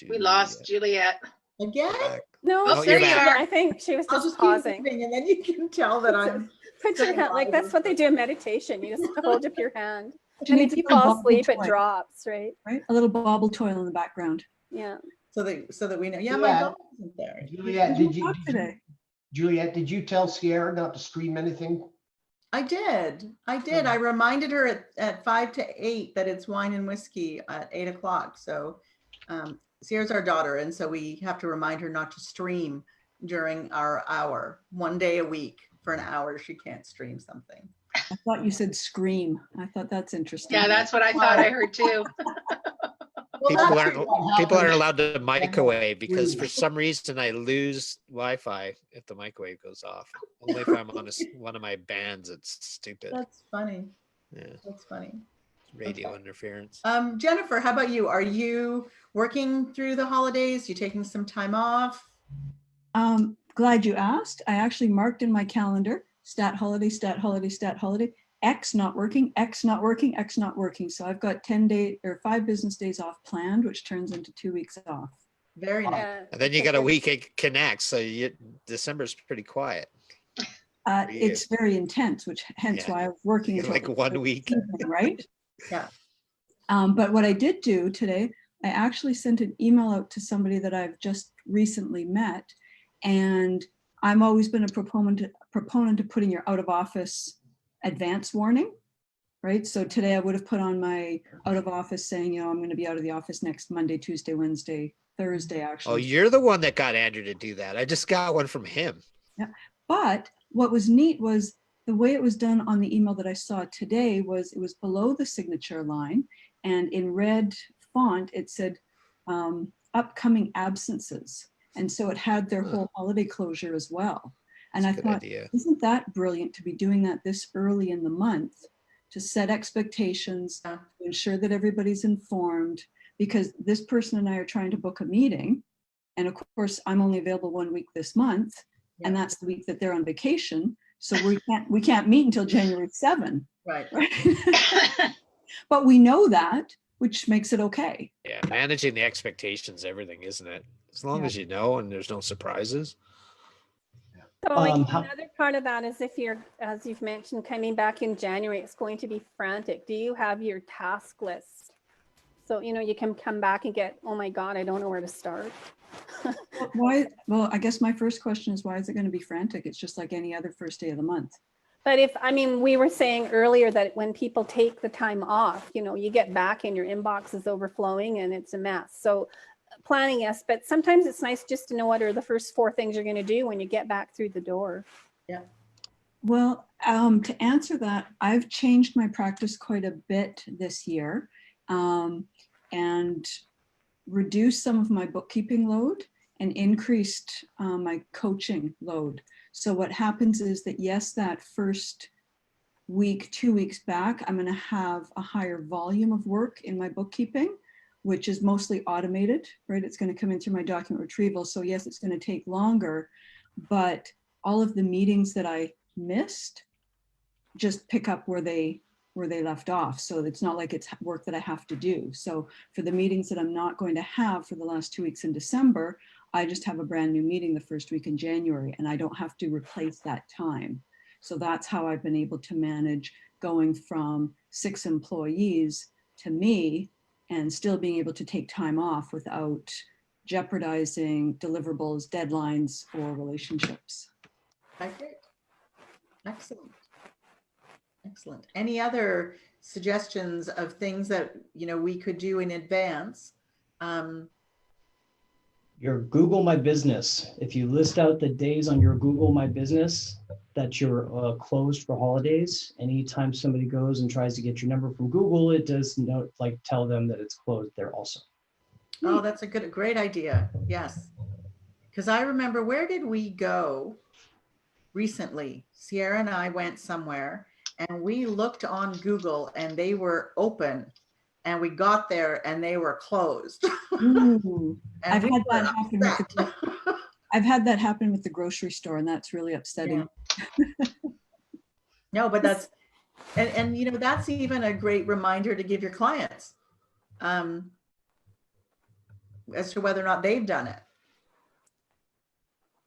We lost Juliet. again? Back. no, Oh, there you are. I think she was I'll just just keep pausing. moving and then you can tell that I'm. Put your hand, like that's what they do in meditation. You just hold up your hand. You And need if you a little fall bobble asleep, it toy, drops, right? right? A little bobble toy in the background. Yeah. So that we know. Yeah, Yeah. my dog isn't there. Juliet, Talk did you tell Sierra not to stream anything? I did. I reminded her at 5 to 8 that it's wine and whiskey at 8 o'clock. So Sierra's our daughter, and so we have to remind her not to stream during our hour. One day a week for an hour, she can't stream something. I thought you said scream. I thought that's interesting. Yeah, that's what I thought I heard too. People that's aren't what people aren't happens. allowed to microwave because for some reason I lose Wi-Fi if the microwave goes off. Only if I'm on one of my bands. It's stupid. That's funny. Yeah, That's funny. radio interference. Jennifer, how about you? Are you working through the holidays? You taking some time off? Glad you asked. I actually marked in my calendar, stat holiday, stat holiday, stat holiday, X not working, X not working, X not working. So I've got 5 business days off planned, which turns into 2 weeks off. Very nice. And then you got a week it connects, so December's pretty quiet. It's very intense, hence why I was working until Like 1 week. evening, right? Yeah. But what I did do today, I actually sent an email out to somebody that I've just recently met, and I'm always been a proponent of putting your out of office advance warning. right? So today I would have put on my out of office saying, I'm going to be out of the office next Monday, Tuesday, Wednesday, Thursday, Oh, actually. you're the one that got Andrew to do that. I just got one from him. Yeah. But what was neat was the way it was done on the email that I saw today was it was below the signature line, and in red font, it said upcoming absences. And so it had their whole holiday closure as well. And That's I a good thought, idea. isn't that brilliant to be doing that this early in the month to set expectations, to ensure that everybody's informed, because this person and I are trying to book a meeting. And of course, I'm only available 1 week this month, and that's the week that they're on vacation. So we can't meet until January 7. Right. But we know that, which makes it okay. Yeah, managing the expectations, everything, isn't it? As long Yeah. as you know and there's no surprises. So like how- another part of that is if you're, as you've mentioned, coming back in January, it's going to be frantic. Do you have your task list? So, you can come back and get, oh my God, I don't know where to start. Why? Well, I guess my first question is, why is it going to be frantic? It's just like any other first day of the month. But we were saying earlier that when people take the time off, you get back and your inbox is overflowing and it's a mess. So planning, yes, but sometimes it's nice just to know what are the first 4 things you're going to do when you get back through the door. Yeah. Well, to answer that, I've changed my practice quite a bit this year, and reduced some of my bookkeeping load and increased my coaching load. So what happens is that, yes, that first week, 2 weeks back, I'm going to have a higher volume of work in my bookkeeping, which is mostly automated, right? It's going to come in through my document retrieval. So yes, it's going to take longer, but all of the meetings that I missed just pick up where they left off. So it's not like it's work that I have to do. So for the meetings that I'm not going to have for the last 2 weeks in December, I just have a brand new meeting the first week in January, and I don't have to replace that time. So that's how I've been able to manage going from 6 employees to me and still being able to take time off without jeopardizing deliverables, deadlines, or relationships. Okay. Excellent. Excellent. Any other suggestions of things that we could do in advance? Your Google My Business. If you list out the days on your Google My Business that you're closed for holidays, anytime somebody goes and tries to get your number from Google, it does tell them that it's closed there also. Oh, that's a great idea. Yes. Because I remember, where did we go recently? Sierra and I went somewhere and we looked on Google and they were open, and we got there and they were closed. Ooh, And I've we had that were happen with upset. I've had that happen with the grocery store, and that's really upsetting. No, but that's, and that's even a great reminder to give your clients as to whether or not they've done it.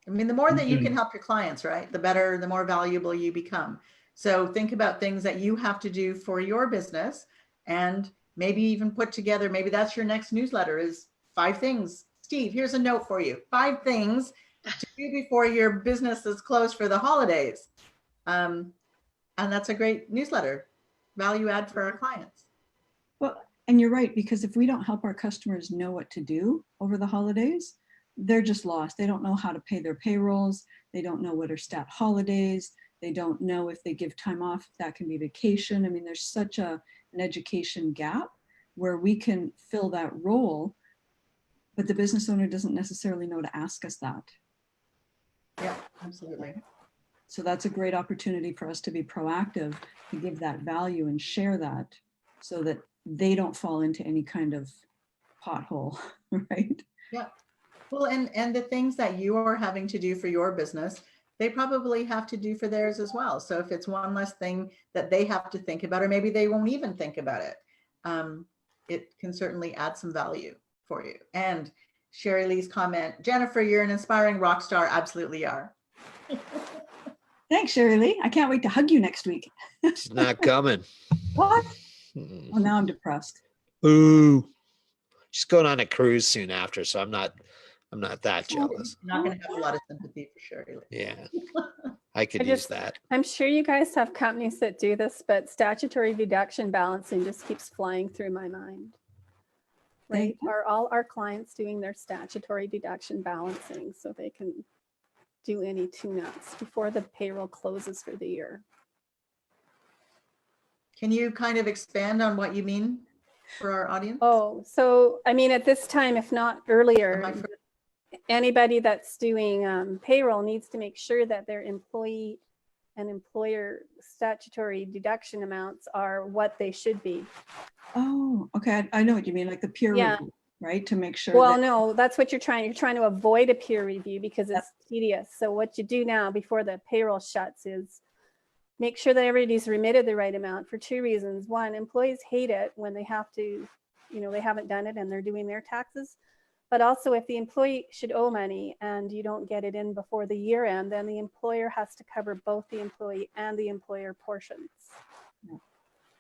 I mean, the more that you can help your clients, right, the better, the more valuable you become. So think about things that you have to do for your business, and maybe even put together, maybe that's your next newsletter, is 5 things. Steve, here's a note for you. 5 things to do before your business is closed for the holidays. And that's a great newsletter, value add for our clients. Well, and you're right, because if we don't help our customers know what to do over the holidays, they're just lost. They don't know how to pay their payrolls. They don't know what are stat holidays. They don't know if they give time off, that can be vacation. I mean, there's such an education gap where we can fill that role, but the business owner doesn't necessarily know to ask us that. Yeah, absolutely. So that's a great opportunity for us to be proactive, to give that value and share that so that they don't fall into any kind of pothole, right? Yeah. Well, and the things that you are having to do for your business, they probably have to do for theirs as well. So if it's one less thing that they have to think about, or maybe they won't even think about it, it can certainly add some value for you. And Sherry Lee's comment, Jennifer, you're an inspiring rock star. Absolutely are. Thanks, Sherry Lee. I can't wait to hug you next week. It's not coming. What? Well, now I'm depressed. Ooh. She's going on a cruise soon after, so I'm not that jealous. You're not going to have a lot of sympathy for Sherry Lee. Yeah. I could I use just- that. I'm sure you guys have companies that do this, but statutory deduction balancing just keeps flying through my mind. Right? They- Are all our clients doing their statutory deduction balancing so they can do any tune-ups before the payroll closes for the year? Can you kind of expand on what you mean for our audience? Oh, so I mean, at this time, if not earlier, Am I fr- anybody that's doing payroll needs to make sure that their employee and employer statutory deduction amounts are what they should be. Oh, okay. I know what you mean, like the peer Yeah. review, right? To make sure Well, that, no, that's what you're trying to avoid a peer review because it's tedious. So what you do now before the payroll shuts is make sure that everybody's remitted the right amount for two reasons. One, employees hate it when they have to, they haven't done it and they're doing their taxes. But also if the employee should owe money and you don't get it in before the year end, then the employer has to cover both the employee and the employer portions.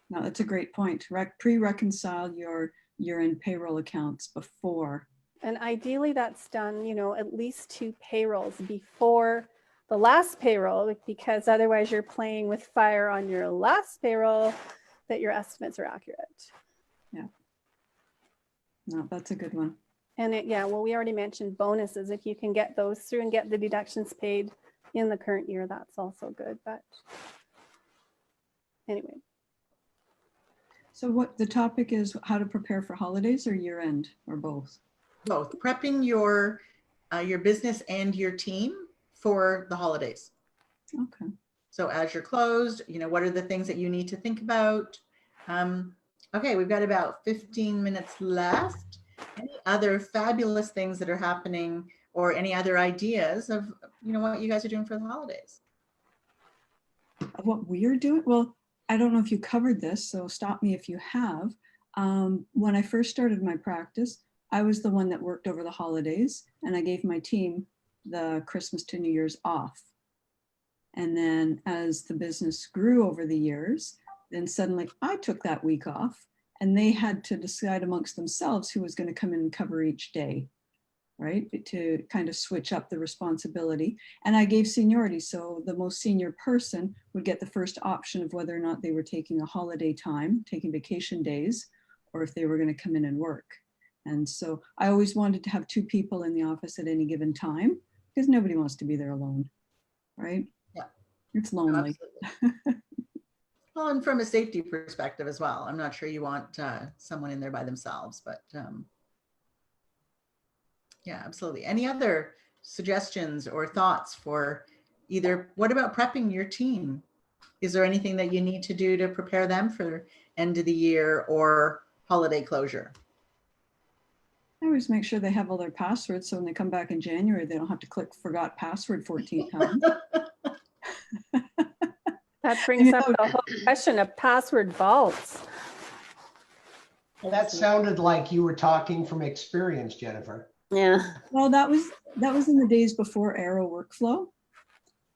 no, that's a great point. Pre-reconcile your year-end payroll accounts before. And ideally that's done, at least 2 payrolls before the last payroll, because otherwise you're playing with fire on your last payroll that your estimates are accurate. Yeah. No, that's a good one. And we already mentioned bonuses. If you can get those through and get the deductions paid in the current year, that's also good. But anyway. So what the topic is, how to prepare for holidays or year end or both? Both. Prepping your business and your team for the holidays. Okay. So as you're closed, what are the things that you need to think about? Okay, we've got about 15 minutes left. Any other fabulous things that are happening or any other ideas of, what you guys are doing for the holidays? What we're doing? Well, I don't know if you covered this, so stop me if you have. When I first started my practice, I was the one that worked over the holidays and I gave my team the Christmas to New Year's off. And then as the business grew over the years, then suddenly I took that week off and they had to decide amongst themselves who was going to come in and cover each day, right? To kind of switch up the responsibility. And I gave seniority. So the most senior person would get the first option of whether or not they were taking a holiday time, taking vacation days, or if they were going to come in and work. And so I always wanted to have 2 people in the office at any given time because nobody wants to be there alone, right? Yeah. It's lonely. Absolutely. Well, and from a safety perspective as well. I'm not sure you want someone in there by themselves, but yeah, absolutely. Any other suggestions or thoughts for either, what about prepping your team? Is there anything that you need to do to prepare them for end of the year or holiday closure? I always make sure they have all their passwords so when they come back in January, they don't have to click forgot password 14 times. That brings up the whole question of password vaults. That sounded like you were talking from experience, Jennifer. Yeah. Well, that was in the days before Arrow workflow.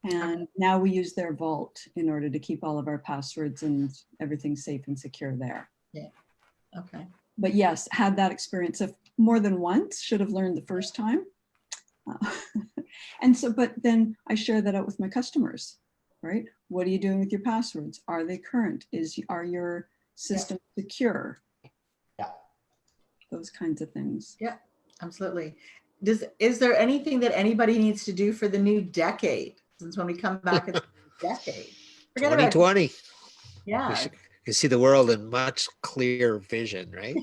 And now we use their vault in order to keep all of our passwords and everything safe and secure there. Yeah. Okay. But yes, had that experience of more than once, should have learned the first time. And so, but then I share that out with my customers, right? What are you doing with your passwords? Are they current? Are your systems secure? Yeah. Those kinds of things. Yeah, absolutely. Is there anything that anybody needs to do for the new decade? Since when we come back at the decade. Forget about 2020. Yeah. We can see the world in much clearer vision, right?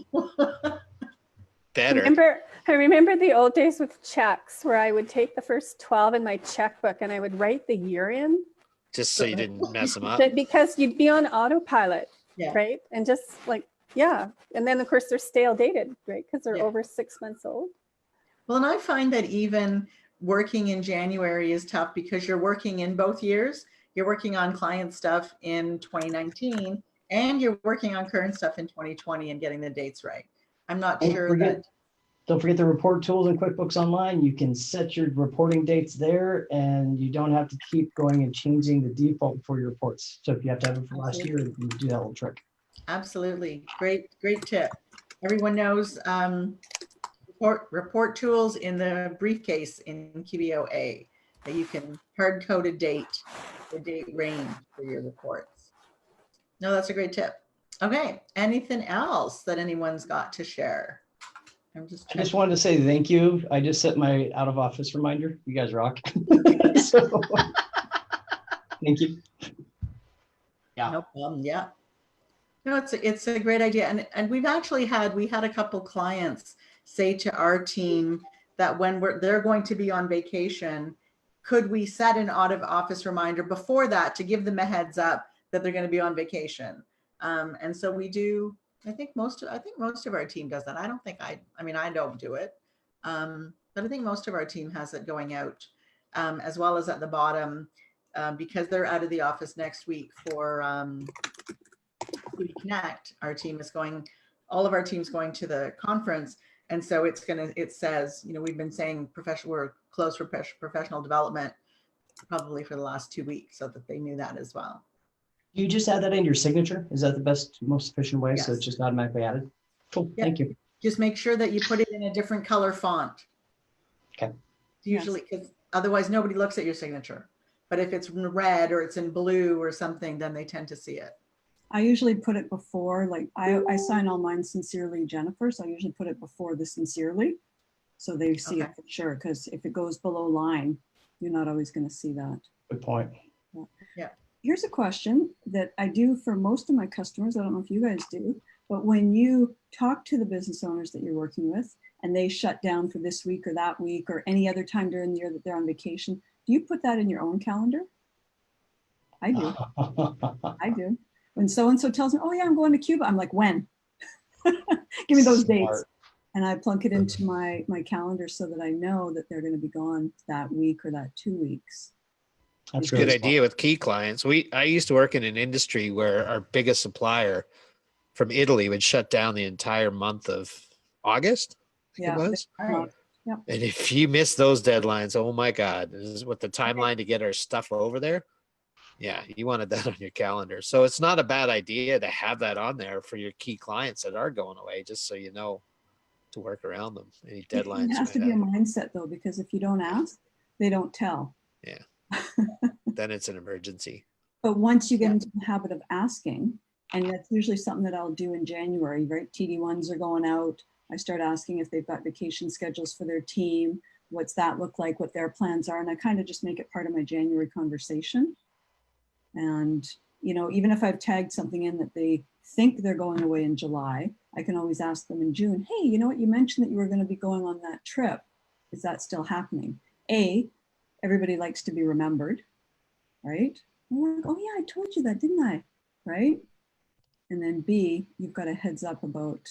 Better. I remember the old days with checks where I would take the first 12 in my checkbook and I would write the year in. Just so you didn't mess them up. Because you'd be on autopilot, Yeah. right? And just like, yeah. And then of course they're stale dated, right? Because they're Yeah. over 6 months old. Well, and I find that even working in January is tough because you're working in both years. You're working on client stuff in 2019 and you're working on current stuff in 2020 and getting the dates right. I'm not sure that. Don't forget the report tools in QuickBooks Online. You can set your reporting dates there and you don't have to keep going and changing the default for your reports. So if you have to have it for last year, you can do that little trick. Absolutely. Great tip. Everyone knows report tools in the briefcase in QBOA. that you can hard code a date, the date range for your reports. No, that's a great tip. Okay, anything else that anyone's got to share? I just wanted to say thank you. I just set my out of office reminder. You guys rock. So, thank you. Yeah. No problem. Yeah. No, it's a great idea. And we've actually we had a couple clients say to our team that when they're going to be on vacation, could we set an out of office reminder before that to give them a heads up that they're going to be on vacation? And so we do. I think most of our team does that. I don't think I don't do it. But I think most of our team has it going out, as well as at the bottom, because they're out of the office next week for Connect. All of our team's going to the conference. And so it says, we've been saying we're closed for professional development probably for the last 2 weeks, so that they knew that as well. You just add that in your signature? Is that the best, most efficient way? Yes. So it's just automatically added? Cool, Yep. Thank you. Just make sure that you put it in a different color font. Okay. Usually, because otherwise nobody looks at your signature. But if it's in red or it's in blue or something, then they tend to see it. I usually put it before, like I sign all mine sincerely, Jennifer. So I usually put it before the sincerely. So they see Okay. it for sure. Because if it goes below line, you're not always going to see that. Good point. Yeah. Here's a question that I do for most of my customers. I don't know if you guys do, but when you talk to the business owners that you're working with and they shut down for this week or that week or any other time during the year that they're on vacation, do you put that in your own calendar? I do. I do. When so-and-so tells me, oh yeah, I'm going to Cuba, I'm like, when? Give me those dates. And I plunk it into my calendar so that I know that they're going to be gone that week or that 2 weeks. That's It's a really good idea with key clients. I used to work in an industry where our biggest supplier from Italy would shut down the entire month of August. I think Yeah. it was. Right. And if you miss those deadlines, oh my God, this is what the timeline to get our stuff over there. Yeah, you wanted that on your calendar. So it's not a bad idea to have that on there for your key clients that are going away, just so you know to work around them. Any deadlines. It has to be a mindset though, because if you don't ask, they don't tell. Yeah. Then it's an emergency. But once you get into the habit of asking, and that's usually something that I'll do in January, right? TD1s are going out. I start asking if they've got vacation schedules for their team, what's that look like, what their plans are. And I kind of just make it part of my January conversation. And, even if I've tagged something in that they think they're going away in July, I can always ask them in June, hey, you know what? You mentioned that you were going to be going on that trip. Is that still happening? Everybody likes to be remembered, right? I'm like, oh yeah, I told you that, didn't I? Right? And then B, you've got a heads up about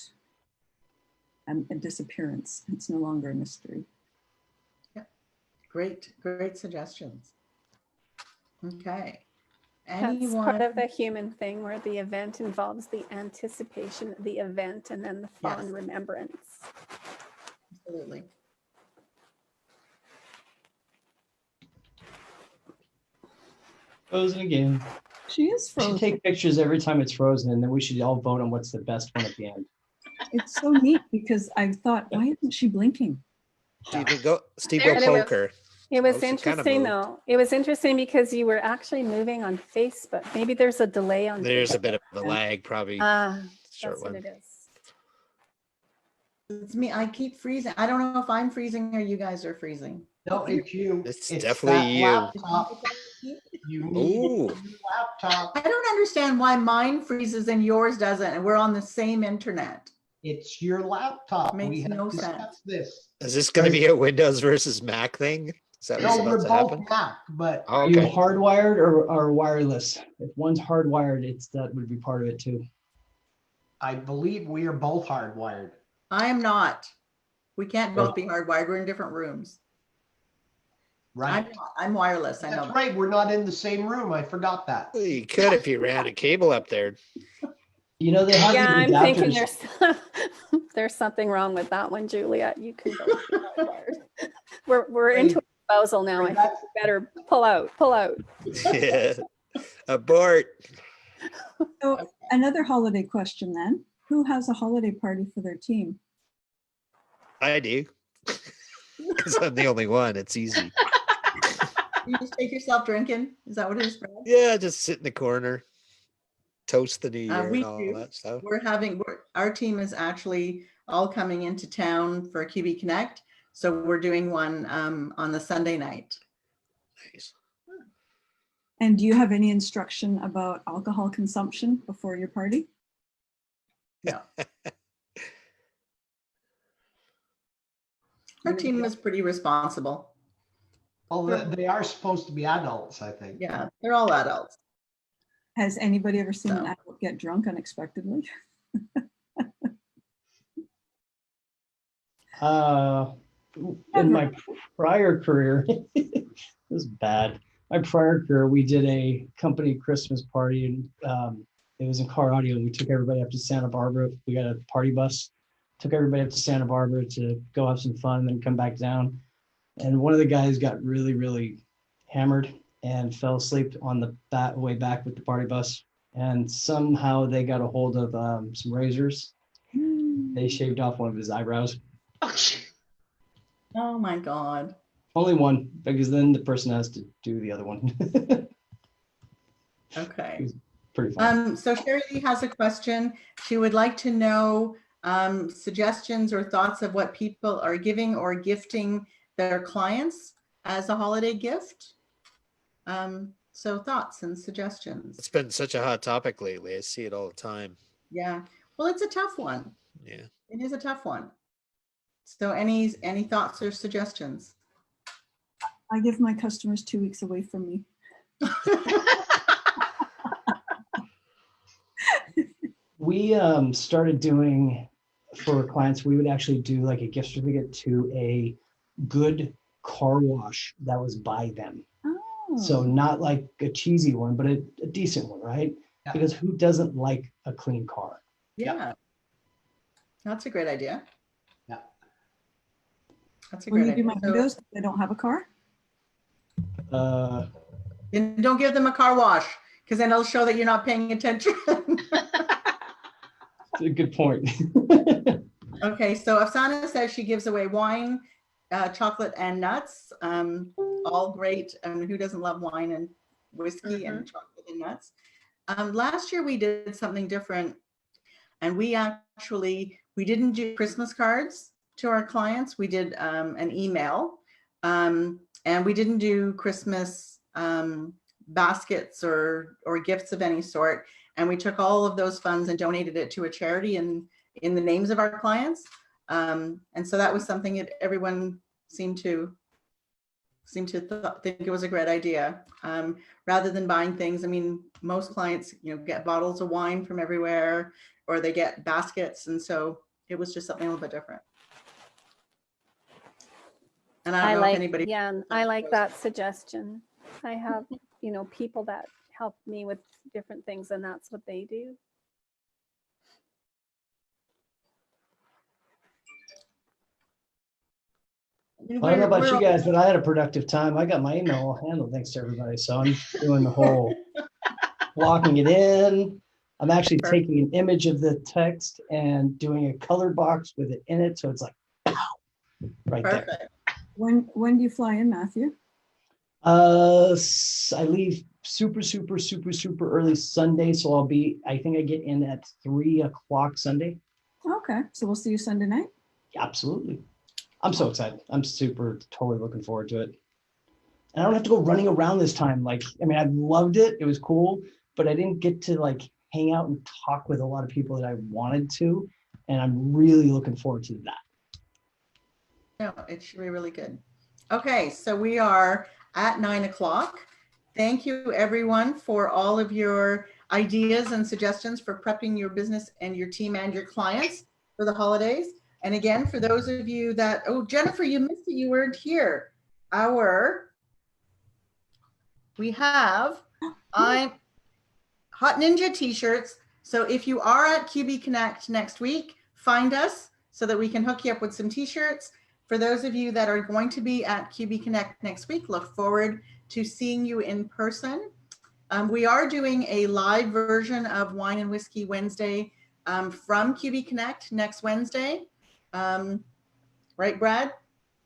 a disappearance. It's no longer a mystery. Yeah. Great suggestions. Okay. That's part of the human thing where the event involves the anticipation of the event and then the fond remembrance. Absolutely. Frozen again. She is We should frozen. take pictures every time it's frozen, and then we should all vote on what's the best one at the end. It's so neat because I thought, why isn't she blinking? Steve, go There it is. poker. It was Oh, she kinda interesting moved. though. It was interesting because you were actually moving on Facebook. Maybe there's a delay on There's a Facebook. bit of a lag, probably. Short That's what one. it is. It's me. I keep freezing. I don't know if I'm freezing or you guys are freezing. No, it's you. It's that definitely you. laptop. You need Ooh. a new laptop. I don't understand why mine freezes and yours doesn't, and we're on the same internet. It's your laptop. Makes We have no discussed sense. this. Is this going to be a Windows versus Mac thing? Is that what's No, about we're to both happen? Mac, but Oh, Are you okay. hardwired or wireless? If one's hardwired, that would be part of it too. I believe we are both hardwired. I am not. We can't both be hardwired. We're in different rooms. Right. I'm wireless. I know That's that. right. We're not in the same room. I forgot that. Well, you could if you ran a cable up there. They have Yeah, I'm these thinking adapters. there's something wrong with that one, Juliet. You can go. We're into a spousal now. I think we better pull out. Yeah. Abort. So another holiday question then. Who has a holiday party for their team? I do. Because I'm the only one. It's easy. You just take yourself drinking? Is that what it is, Brad? Yeah, just sit in the corner, toast the new year We and all do. that stuff. Our team is actually all coming into town for QB Connect. So we're doing one on the Sunday night. Nice. And do you have any instruction about alcohol consumption before your party? Yeah. Our team is pretty responsible. Well, they are supposed to be adults, I think. Yeah, they're all adults. Has anybody ever seen an No. adult get drunk unexpectedly? In my prior career, it was bad. My prior career, we did a company Christmas party, and it was in Colorado. We took everybody up to Santa Barbara. We got a party bus, took everybody up to Santa Barbara to go have some fun and then come back down. And one of the guys got really, really hammered and fell asleep on the way back with the party bus. And somehow they got a hold of some razors. They shaved off one of his eyebrows. Oh my God. Only one, because then the person has to do the other one. Okay. Pretty fun. So Sherry Lee has a question. She would like to know suggestions or thoughts of what people are giving or gifting their clients as a holiday gift. So thoughts and suggestions. It's been such a hot topic lately. I see it all the time. Yeah. Well, it's a tough one. Yeah. It is a tough one. So any thoughts or suggestions? I give my customers 2 weeks away from me. We started doing, for clients, we would actually do like a gift certificate to a good car wash that was by them. Oh. So not like a cheesy one, but a decent one, right? Yeah. Because who doesn't like a clean car? Yeah. That's a great idea. Yeah. That's a Will great you do idea. my windows if they don't have a car? And don't give them a car wash, because then it'll show that you're not paying attention. It's a good point. Okay, so Afsana says she gives away wine, chocolate, and nuts. All great. I mean, who doesn't love wine and whiskey and chocolate and nuts? Last year we did something different, and we didn't do Christmas cards to our clients. We did an email, and we didn't do Christmas baskets or gifts of any sort. And we took all of those funds and donated it to a charity in the names of our clients. And so that was something that everyone seemed to think it was a great idea. Rather than buying things, I mean, most clients, get bottles of wine from everywhere, or they get baskets. And so it was just something a little bit different. And I don't know if anybody. Yeah, I like that suggestion. I have, people that help me with different things, and that's what they do. I don't know about you guys, but I had a productive time. I got my email all handled, thanks to everybody. So I'm doing the whole locking it in. I'm actually taking an image of the text and doing a color box with it in it. So it's like, pow, right there. When do you fly in, Matthew? I leave super early Sunday. So I think I get in at 3:00 Sunday. Okay, so we'll see you Sunday night. Absolutely. I'm so excited. I'm totally looking forward to it. And I don't have to go running around this time. I loved it. It was cool, but I didn't get to hang out and talk with a lot of people that I wanted to. And I'm really looking forward to that. No, it should be really good. Okay, so we are at 9:00. Thank you everyone for all of your ideas and suggestions for prepping your business and your team and your clients for the holidays. And again, for those of you that, Jennifer, you missed it, you weren't here. We have Hot Kninja t-shirts. So if you are at QB Connect next week, find us so that we can hook you up with some t-shirts. For those of you that are going to be at QB Connect next week, look forward to seeing you in person. We are doing a live version of Wine and Whiskey Wednesday from QB Connect next Wednesday. Right, Brad?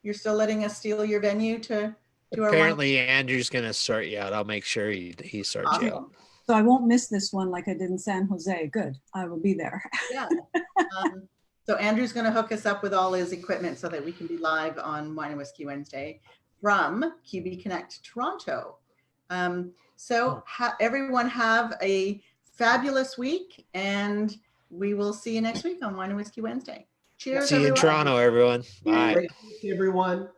You're still letting us steal your venue to to our Apparently, Andrew's gonna sort you out. I'll make sure he sorts you out. Awesome. So I won't miss this one like I did in San Jose. Good. I will be there. Yeah. So Andrew's going to hook us up with all his equipment so that we can be live on Wine and Whiskey Wednesday from QB Connect Toronto. Everyone have a fabulous week, and we will see you next week on Wine and Whiskey Wednesday. Cheers, See you in everyone. Toronto, everyone. Bye. Great week, everyone.